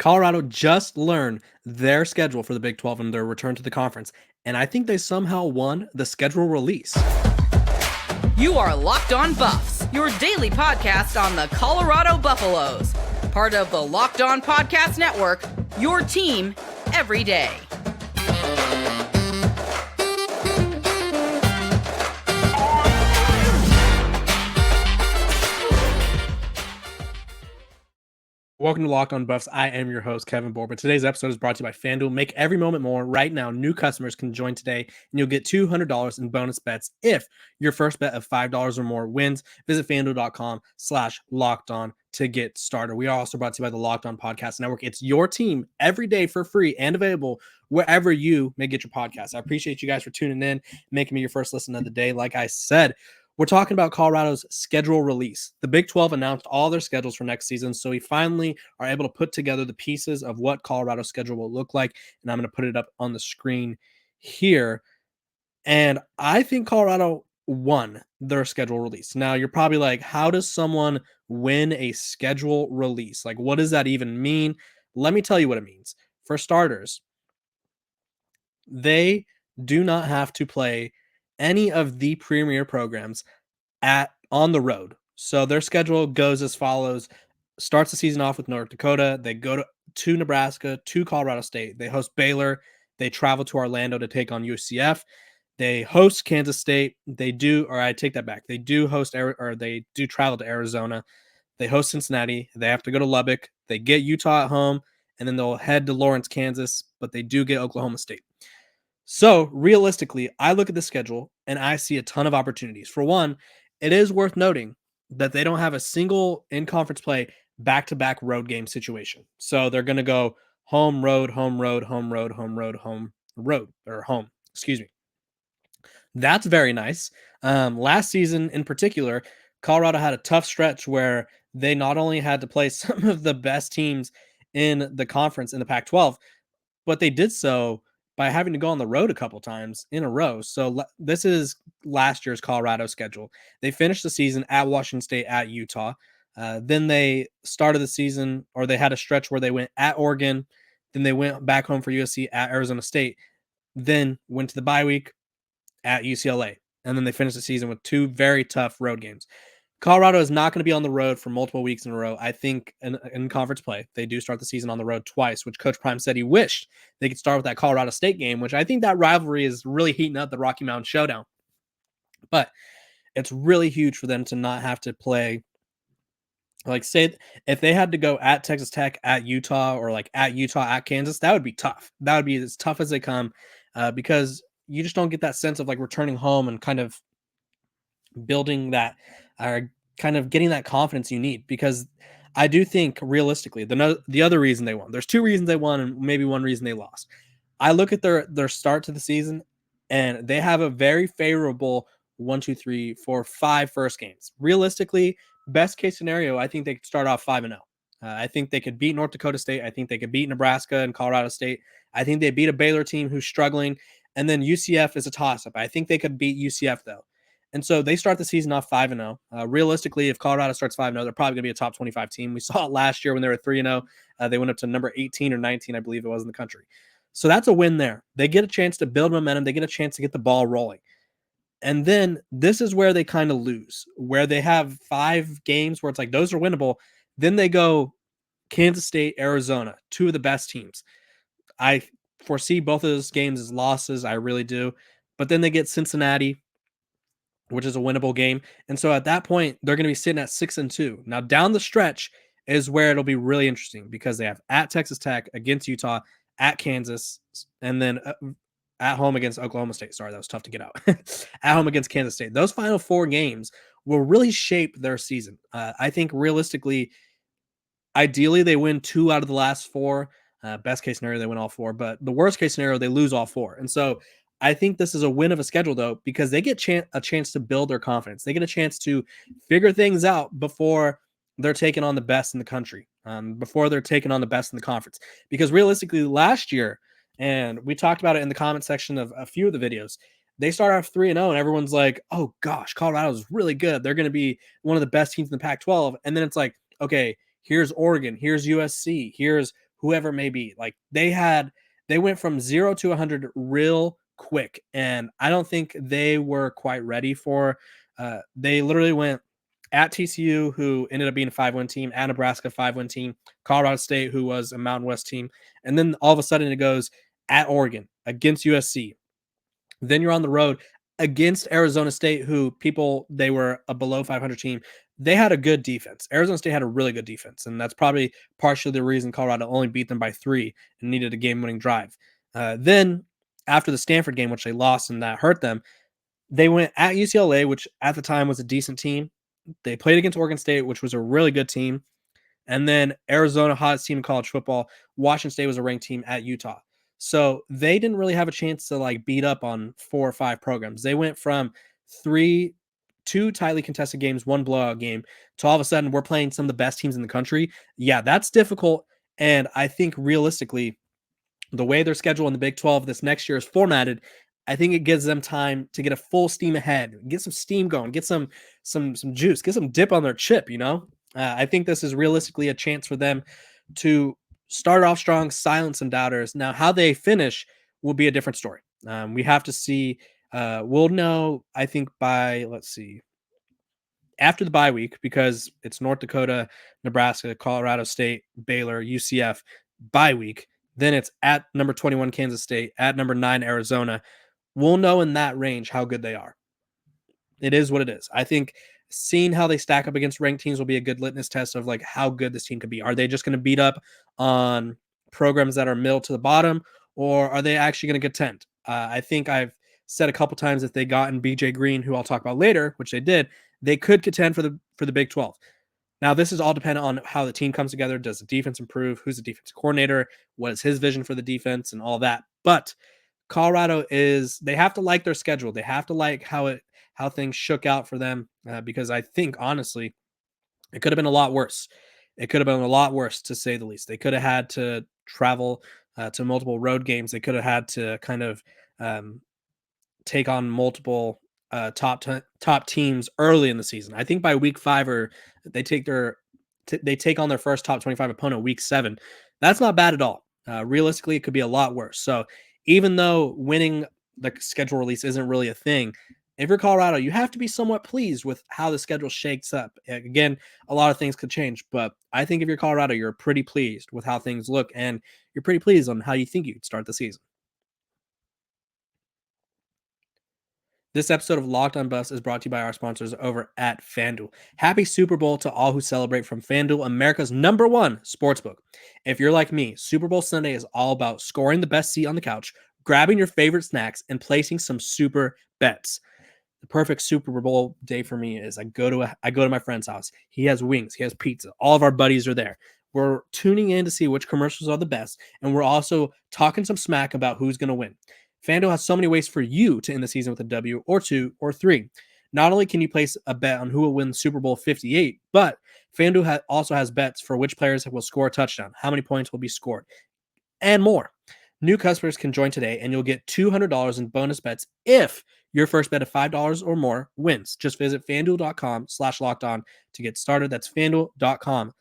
Colorado just learned their schedule for the Big 12 and their return to the conference, and I think they somehow won the schedule release. You are Locked On Buffs, your daily podcast on the Colorado Buffaloes. Part of the Locked On Podcast Network, your team every day. Welcome to Locked On Buffs. I am your host, Kevin Borbin. Today's episode is brought to you by FanDuel. Make every moment more. Right now, new customers can join today, and you'll get $200 in bonus bets if your first bet of $5 or more wins. Visit FanDuel.com/LockedOn to get started. We are also brought to you by the Locked On Podcast Network. It's your team every day for free and available wherever you may get your podcast. I appreciate you guys for tuning in, making me your first listen of the day. Like I said, we're talking about Colorado's schedule release. The Big 12 announced all their schedules for next season, so we finally are able to put together the pieces of what Colorado's schedule will look like, and I'm going to put it up on the screen here. And I think Colorado won their schedule release. Now, you're probably like, how does someone win a schedule release? Like, what does that even mean? Let me tell you what it means. For starters, they do not have to play any of the premier programs on the road. So their schedule goes as follows. Starts the season off with North Dakota. They go to Nebraska, to Colorado State. They host Baylor. They travel to Orlando to take on UCF. They host Kansas State. They do travel to Arizona. They host Cincinnati. They have to go to Lubbock. They get Utah at home, and then they'll head to Lawrence, Kansas, but they do get Oklahoma State. So realistically, I look at the schedule and I see a ton of opportunities. For one, it is worth noting that they don't have a single in-conference play back-to-back road game situation. So they're going to go home, road, home, road, home, road, home, road, home, road, or home. Excuse me. That's very nice. Last season in particular, Colorado had a tough stretch where they not only had to play some of the best teams in the conference in the Pac-12, but they did so by having to go on the road a couple times in a row. So this is last year's Colorado schedule. They finished the season at Washington State, at Utah. Then they started the season, or they had a stretch where they went at Oregon. Then they went back home for USC at Arizona State. Then went to the bye week at UCLA. And then they finished the season with two very tough road games. Colorado is not going to be on the road for multiple weeks in a row. I think in conference play, they do start the season on the road twice, which Coach Prime said he wished they could start with that Colorado State game, which I think that rivalry is really heating up, the Rocky Mountain Showdown. But it's really huge for them to not have to play. Like, say, if they had to go at Texas Tech, at Utah, or like at Utah, at Kansas, that would be tough. That would be as tough as they come because you just don't get that sense of like returning home and kind of building that or kind of getting that confidence you need, because I do think realistically the other reason they won, there's two reasons they won and maybe one reason they lost. I look at their start to the season and they have a very favorable 5 first games. Realistically, best case scenario, I think they could start off 5-0. I think they could beat North Dakota State. I think they could beat Nebraska and Colorado State. I think they beat a Baylor team who's struggling. And then UCF is a toss-up. I think they could beat UCF, though. And so they start the season off 5-0. Realistically, if Colorado starts 5-0, they're probably going to be a top 25 team. We saw it last year when they were 3-0. They went up to number 18 or 19, I believe it was, in the country. So that's a win there. They get a chance to build momentum. They get a chance to get the ball rolling. And then this is where they kind of lose, where they have 5 games where it's like those are winnable. Then they go Kansas State, Arizona, two of the best teams. I foresee both of those games as losses. I really do. But then they get Cincinnati, which is a winnable game. And so at that point, they're going to be sitting at 6-2. Now, down the stretch is where it'll be really interesting because they have at Texas Tech, against Utah, at Kansas, and then at home against Oklahoma State. Sorry, that was tough to get out. At home against Kansas State. Those final 4 games will really shape their season. I think realistically, ideally, they win 2 out of the last 4. Best case scenario, they win all 4. But the worst case scenario, they lose all 4. And so I think this is a win of a schedule, though, because they get a chance to build their confidence. They get a chance to figure things out before they're taking on the best in the country, before they're taking on the best in the conference. Because realistically, last year, and we talked about it in the comment section of a few of the videos, they start off 3-0, and everyone's like, oh, gosh, Colorado's really good. They're going to be one of the best teams in the Pac-12. And then it's like, okay, here's Oregon, here's USC, here's whoever may be. Like they went from 0 to 100 real quick, and I don't think they were quite ready for. They literally went at TCU, who ended up being a 5-win team, at Nebraska 5-win team, Colorado State, who was a Mountain West team, and then all of a sudden it goes at Oregon against USC. Then you're on the road against Arizona State, who they were a below 500 team. They had a good defense. Arizona State had a really good defense, and that's probably partially the reason Colorado only beat them by 3 and needed a game-winning drive. Then after the Stanford game, which they lost and that hurt them, they went at UCLA, which at the time was a decent team. They played against Oregon State, which was a really good team. And then Arizona, hottest team in college football. Washington State was a ranked team at Utah. So they didn't really have a chance to like beat up on 4 or 5 programs. They went from 2 tightly contested games, 1 blowout game, to all of a sudden we're playing some of the best teams in the country. Yeah, that's difficult. And I think realistically, the way their schedule in the Big 12 this next year is formatted, I think it gives them time to get a full steam ahead, get some steam going, get some juice, get some dip on their chip, you know? I think this is realistically a chance for them to start off strong, silence some doubters. Now, how they finish will be a different story. We have to see. We'll know, I think, by, let's see, after the bye week, because it's North Dakota, Nebraska, Colorado State, Baylor, UCF bye week. Then it's at number 21 Kansas State, at number 9 Arizona. We'll know in that range how good they are. It is what it is. I think seeing how they stack up against ranked teams will be a good litmus test of like how good this team could be. Are they just going to beat up on programs that are middle to the bottom, or are they actually going to contend? I think I've said a couple times if they gotten BJ Green, who I'll talk about later, which they did, they could contend for the Big 12. Now, this is all dependent on how the team comes together. Does the defense improve? Who's the defensive coordinator? What is his vision for the defense and all that? But Colorado they have to like their schedule. They have to like how things shook out for them, because I think, honestly, it could have been a lot worse. It could have been a lot worse, to say the least. They could have had to travel to multiple road games. They could have had to kind of take on multiple top teams early in the season. I think by week 5, or they take on their first top 25 opponent week 7. That's not bad at all. Realistically, it could be a lot worse. So even though winning the schedule release isn't really a thing, if you're Colorado, you have to be somewhat pleased with how the schedule shakes up. Again, a lot of things could change, but I think if you're Colorado, you're pretty pleased with how things look, and you're pretty pleased on how you think you'd start the season. This episode of Locked on Buffs is brought to you by our sponsors over at FanDuel. Happy Super Bowl to all who celebrate from FanDuel, America's #1 sportsbook. If you're like me, Super Bowl Sunday is all about scoring the best seat on the couch, grabbing your favorite snacks, and placing some super bets. The perfect Super Bowl day for me is I go to my friend's house. He has wings, he has pizza. All of our buddies are there. We're tuning in to see which commercials are the best, and we're also talking some smack about who's going to win. FanDuel has so many ways for you to end the season with a W, or 2, or 3. Not only can you place a bet on who will win Super Bowl 58, but FanDuel also has bets for which players will score a touchdown, how many points will be scored, and more. New customers can join today, and you'll get $200 in bonus bets if your first bet of $5 or more wins. Just visit FanDuel.com/lockedon to get started. That's FanDuel.com/lockedon,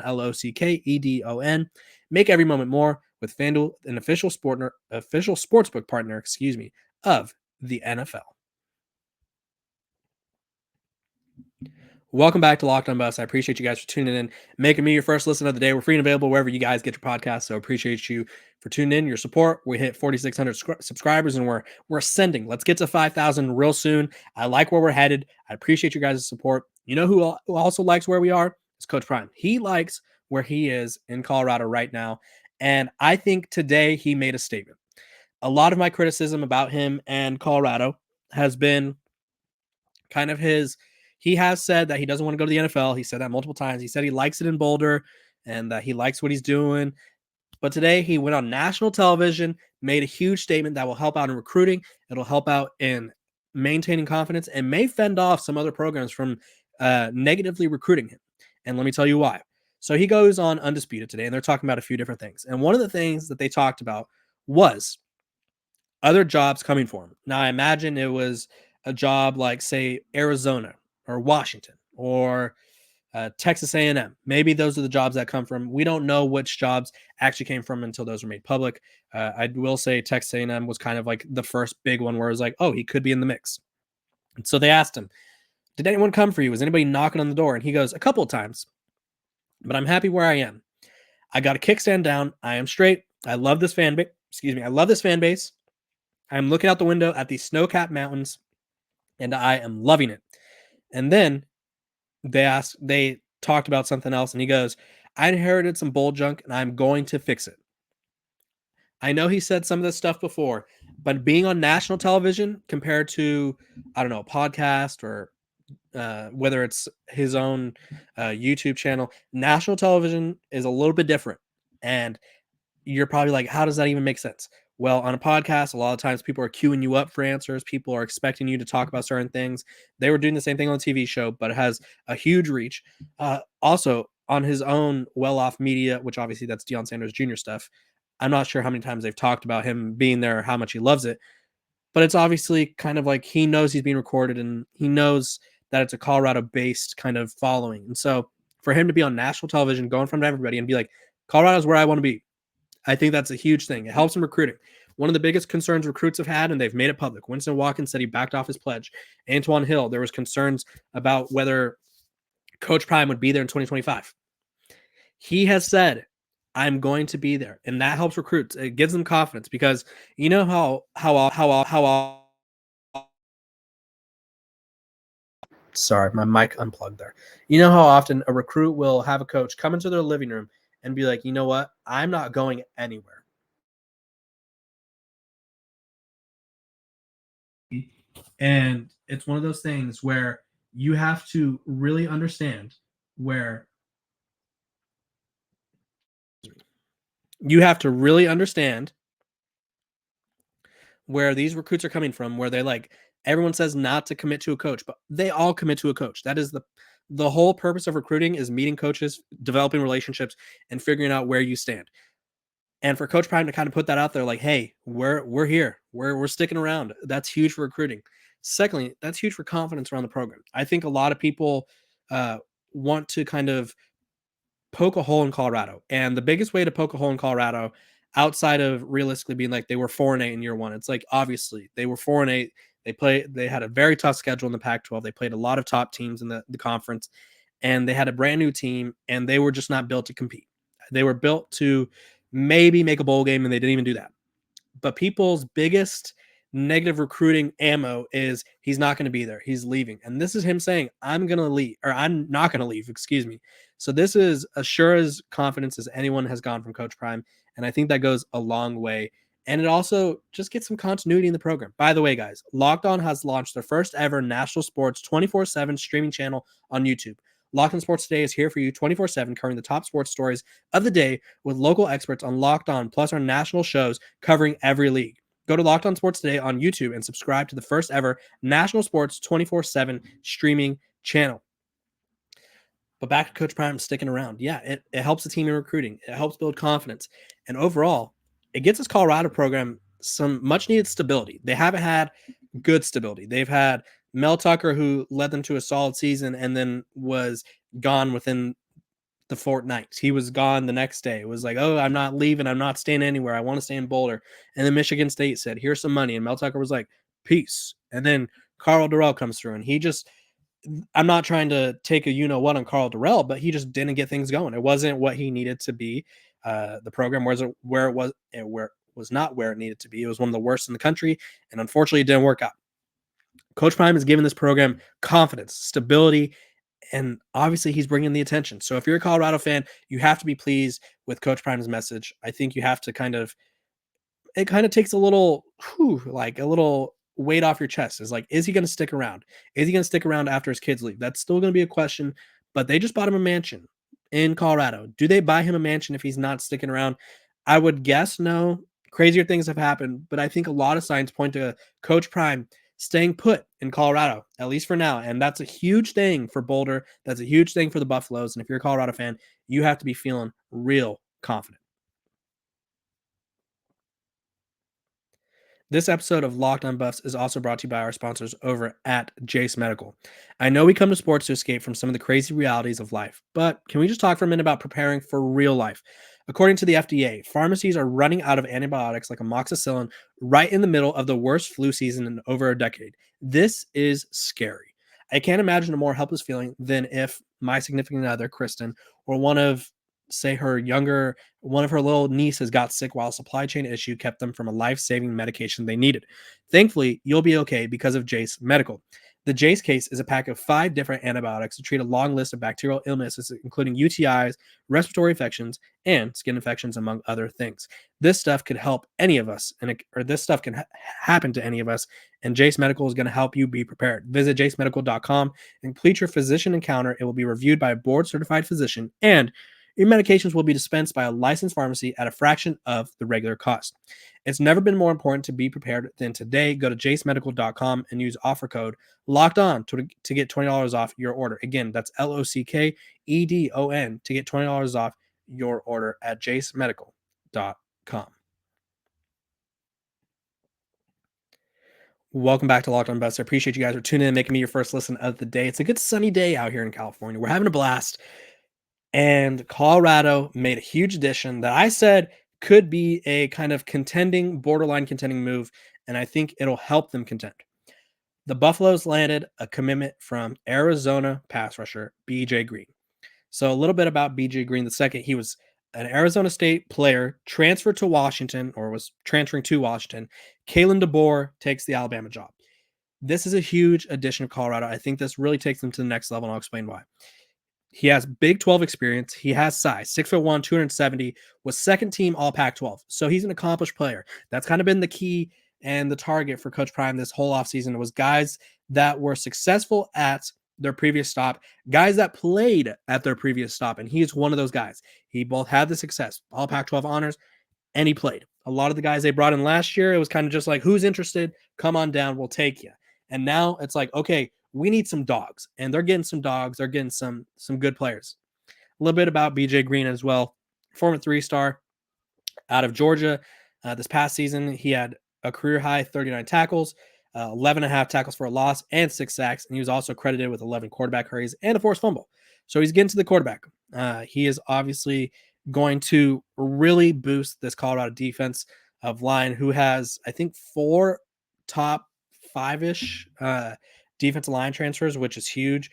LOCKEDON. Make every moment more with FanDuel, an official sportsbook partner, of the NFL. Welcome back to Locked on Buffs. I appreciate you guys for tuning in, making me your first listen of the day. We're free and available wherever you guys get your podcasts, so appreciate you for tuning in, your support. We hit 4,600 subscribers, and we're ascending. Let's get to 5,000 real soon. I like where we're headed. I appreciate you guys' support. You know who also likes where we are? It's Coach Prime. He likes where he is in Colorado right now, and I think today he made a statement. A lot of my criticism about him and Colorado has been kind of he has said that he doesn't want to go to the NFL. He said that multiple times. He said he likes it in Boulder and that he likes what he's doing. But today he went on national television, made a huge statement that will help out in recruiting. It'll help out in maintaining confidence, and may fend off some other programs from negatively recruiting him. And let me tell you why. So he goes on Undisputed today, and they're talking about a few different things. And one of the things that they talked about was other jobs coming for him. Now, I imagine it was a job like, say, Arizona or Washington or Texas A&M. Maybe those are the jobs that come from. We don't know which jobs actually came from until those were made public. I will say Texas A&M was kind of like the first big one where it was like, oh, he could be in the mix. And so they asked him, did anyone come for you? Was anybody knocking on the door? And he goes, a couple of times, but I'm happy where I am. I got a kickstand down. I am straight. I love this fan base. Excuse me. I love this fan base. I'm looking out the window at these snow-capped mountains, and I am loving it. And then they talked about something else, and he goes, I inherited some bull junk, and I'm going to fix it. I know he said some of this stuff before, but being on national television compared to, I don't know, a podcast or whether it's his own YouTube channel, national television is a little bit different. And you're probably like, how does that even make sense? Well, on a podcast, a lot of times people are queuing you up for answers. People are expecting you to talk about certain things. They were doing the same thing on a TV show, but it has a huge reach. Also, on his own well-off media, which obviously that's Deion Sanders Jr. stuff. I'm not sure how many times they've talked about him being there or how much he loves it, but it's obviously kind of like he knows he's being recorded and he knows that it's a Colorado-based kind of following. And so for him to be on national television, go in front of everybody and be like, Colorado's where I want to be. I think that's a huge thing. It helps in recruiting. One of the biggest concerns recruits have had, and they've made it public. Winston Watkins said he backed off his pledge. Antoine Hill, there was concerns about whether Coach Prime would be there in 2025. He has said, I'm going to be there. And that helps recruits. It gives them confidence because you know how sorry, my mic unplugged there. You know how often a recruit will have a coach come into their living room and be like, you know what? I'm not going anywhere. And it's one of those things where you have to really understand where these recruits are coming from, where they like everyone says not to commit to a coach, but they all commit to a coach. That is the whole purpose of recruiting is meeting coaches, developing relationships, and figuring out where you stand. And for Coach Prime to kind of put that out there, like, hey, we're here, we're sticking around. That's huge for recruiting. Secondly, that's huge for confidence around the program. I think a lot of people want to kind of poke a hole in Colorado, and the biggest way to poke a hole in Colorado, outside of realistically being like they were 4-8 in year one, it's like obviously they were 4-8. They had a very tough schedule in the Pac-12. They played a lot of top teams in the conference, and they had a brand new team, and they were just not built to compete. They were built to maybe make a bowl game, and they didn't even do that. But people's biggest negative recruiting ammo is he's not going to be there. He's leaving. And this is him saying, I'm going to leave, or I'm not going to leave, excuse me. So this is as sure as confidence as anyone has gone from Coach Prime. And I think that goes a long way. And it also just gets some continuity in the program. By the way, guys, Locked On has launched their first ever national sports 24/7 streaming channel on YouTube. Locked On Sports Today is here for you 24/7, covering the top sports stories of the day with local experts on Locked On, plus our national shows covering every league. Go to Locked On Sports Today on YouTube and subscribe to the first ever national sports 24/7 streaming channel. But back to Coach Prime sticking around. Yeah, it helps the team in recruiting. It helps build confidence. And overall, it gets this Colorado program some much needed stability. They haven't had good stability. They've had Mel Tucker, who led them to a solid season and then was gone within the fortnight. He was gone the next day. It was like, oh, I'm not leaving. I'm not staying anywhere. I want to stay in Boulder. And then Michigan State said, here's some money. And Mel Tucker was like, peace. And then Carl Durrell comes through and he just, I'm not trying to take a you-know-what on Carl Durrell, but he just didn't get things going. It wasn't what he needed to be. The program wasn't where it was, where it was not where it needed to be. It was one of the worst in the country. And unfortunately, it didn't work out. Coach Prime has given this program confidence, stability, and obviously he's bringing the attention. So if you're a Colorado fan, you have to be pleased with Coach Prime's message. I think you have to it kind of takes a little, like a little weight off your chest. Is like, is he going to stick around? Is he going to stick around after his kids leave? That's still going to be a question, but they just bought him a mansion in Colorado. Do they buy him a mansion if he's not sticking around? I would guess no. Crazier things have happened, but I think a lot of signs point to Coach Prime staying put in Colorado, at least for now. And that's a huge thing for Boulder. That's a huge thing for the Buffaloes. And if you're a Colorado fan, you have to be feeling real confident. This episode of Locked on Buffs is also brought to you by our sponsors over at Jace Medical. I know we come to sports to escape from some of the crazy realities of life, but can we just talk for a minute about preparing for real life? According to the FDA, pharmacies are running out of antibiotics like amoxicillin right in the middle of the worst flu season in over a decade. This is scary. I can't imagine a more helpless feeling than if my significant other, Kristen, or say one of her little nieces got sick while a supply chain issue kept them from a life-saving medication they needed. Thankfully, you'll be okay because of Jace Medical. The Jace case is a pack of 5 different antibiotics to treat a long list of bacterial illnesses, including UTIs, respiratory infections, and skin infections, among other things. This stuff could help any of us, this stuff can happen to any of us, and Jace Medical is going to help you be prepared. Visit jacemedical.com and complete your physician encounter. It will be reviewed by a board-certified physician, and your medications will be dispensed by a licensed pharmacy at a fraction of the regular cost. It's never been more important to be prepared than today. Go to jacemedical.com and use offer code locked on to get $20 off your order. Again, that's LOCKEDON to get $20 off your order at jacemedical.com. Welcome back to Locked on Buffs. I appreciate you guys for tuning in and making me your first listen of the day. It's a good sunny day out here in California. We're having a blast. And Colorado made a huge addition that I said could be a kind of borderline contending move, and I think it'll help them contend. The Buffaloes landed a commitment from Arizona pass rusher BJ Green. So a little bit about BJ Green II. He was an Arizona State player, transferred to Washington, or was transferring to Washington. Kalen DeBoer takes the Alabama job. This is a huge addition to Colorado. I think this really takes them to the next level, and I'll explain why. He has Big 12 experience. He has size, 6'1", 270, was second team All Pac-12. So he's an accomplished player. That's kind of been the key and the target for Coach Prime this whole offseason was guys that were successful at their previous stop, guys that played at their previous stop, and he is one of those guys. He both had the success, All Pac-12 honors, and he played. A lot of the guys they brought in last year, it was kind of just like, who's interested? Come on down, we'll take you. And now it's like, okay, we need some dogs, and they're getting some dogs. They're getting some good players. A little bit about BJ Green as well. Former 3-star out of Georgia. This past season, he had a career high 39 tackles, 11 and a half tackles for a loss, and 6 sacks. And he was also credited with 11 quarterback hurries and a forced fumble. So he's getting to the quarterback. He is obviously going to really boost this Colorado defense of line, who has, I think, 4 top 5-ish defensive line transfers, which is huge.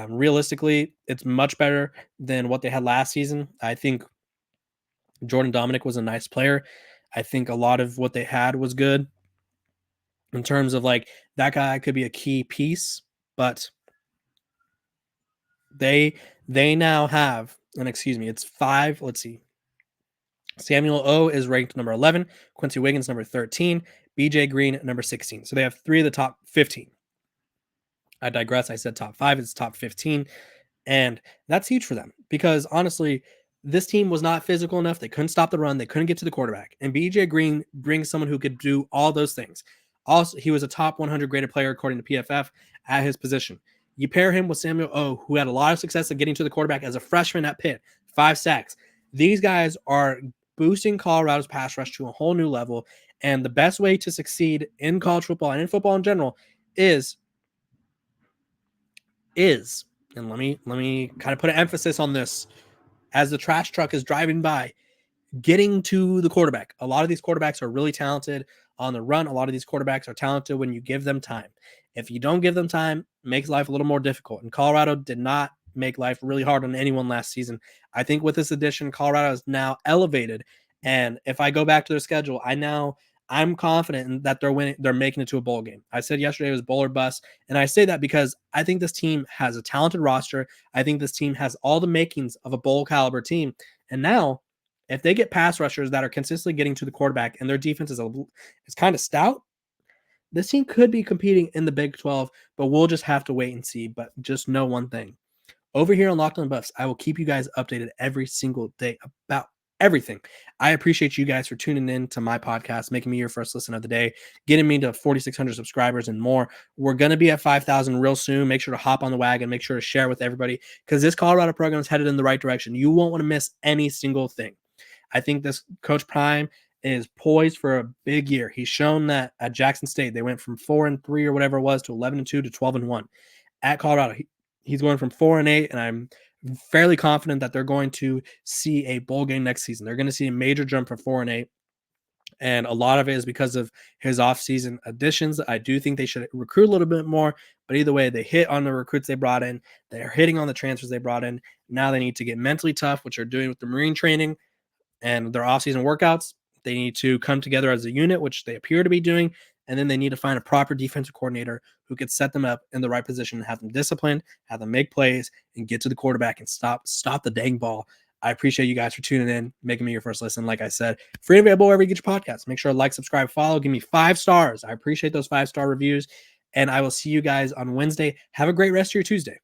Realistically, it's much better than what they had last season. I think Jordan Dominic was a nice player. I think a lot of what they had was good in terms of like that guy could be a key piece, but they now have, and excuse me, it's 5. Let's see. Samuel O is ranked number 11, Quincy Wiggins number 13, BJ Green number 16. So they have 3 of the top 15. I digress. I said top 5. It's top 15. And that's huge for them because honestly, this team was not physical enough. They couldn't stop the run. They couldn't get to the quarterback. And BJ Green brings someone who could do all those things. Also, he was a top 100 graded player according to PFF at his position. You pair him with Samuel O, who had a lot of success at getting to the quarterback as a freshman at Pitt, 5 sacks. These guys are boosting Colorado's pass rush to a whole new level. And the best way to succeed in college football and in football in general is, and let me kind of put an emphasis on this, as the trash truck is driving by, getting to the quarterback. A lot of these quarterbacks are really talented on the run. A lot of these quarterbacks are talented when you give them time. If you don't give them time, it makes life a little more difficult. And Colorado did not make life really hard on anyone last season. I think with this addition, Colorado is now elevated. And if I go back to their schedule, I'm confident that they're winning. They're making it to a bowl game. I said yesterday it was bowl or bust, and I say that because I think this team has a talented roster. I think this team has all the makings of a bowl caliber team. And now, if they get pass rushers that are consistently getting to the quarterback and their defense is kind of stout, this team could be competing in the Big 12. But we'll just have to wait and see. But just know one thing: over here on Locked On Buffs, I will keep you guys updated every single day about everything. I appreciate you guys for tuning in to my podcast, making me your first listen of the day, getting me to 4,600 subscribers and more. We're going to be at 5,000 real soon. Make sure to hop on the wagon. Make sure to share with everybody because this Colorado program is headed in the right direction. You won't want to miss any single thing. I think this Coach Prime is poised for a big year. He's shown that at Jackson State, they went from 4-3 or whatever it was to 11-2 to 12-1. At Colorado, he's going from 4-8, and I'm fairly confident that they're going to see a bowl game next season. They're going to see a major jump from 4-8. And a lot of it is because of his offseason additions. I do think they should recruit a little bit more, but either way, they hit on the recruits they brought in. They're hitting on the transfers they brought in. Now they need to get mentally tough, which they're doing with the Marine training and their offseason workouts. They need to come together as a unit, which they appear to be doing. And then they need to find a proper defensive coordinator who could set them up in the right position, have them disciplined, have them make plays, and get to the quarterback and stop the dang ball. I appreciate you guys for tuning in, making me your first listen. Like I said, free and available wherever you get your podcasts. Make sure to like, subscribe, follow. Give me 5 stars. I appreciate those 5-star reviews. And I will see you guys on Wednesday. Have a great rest of your Tuesday.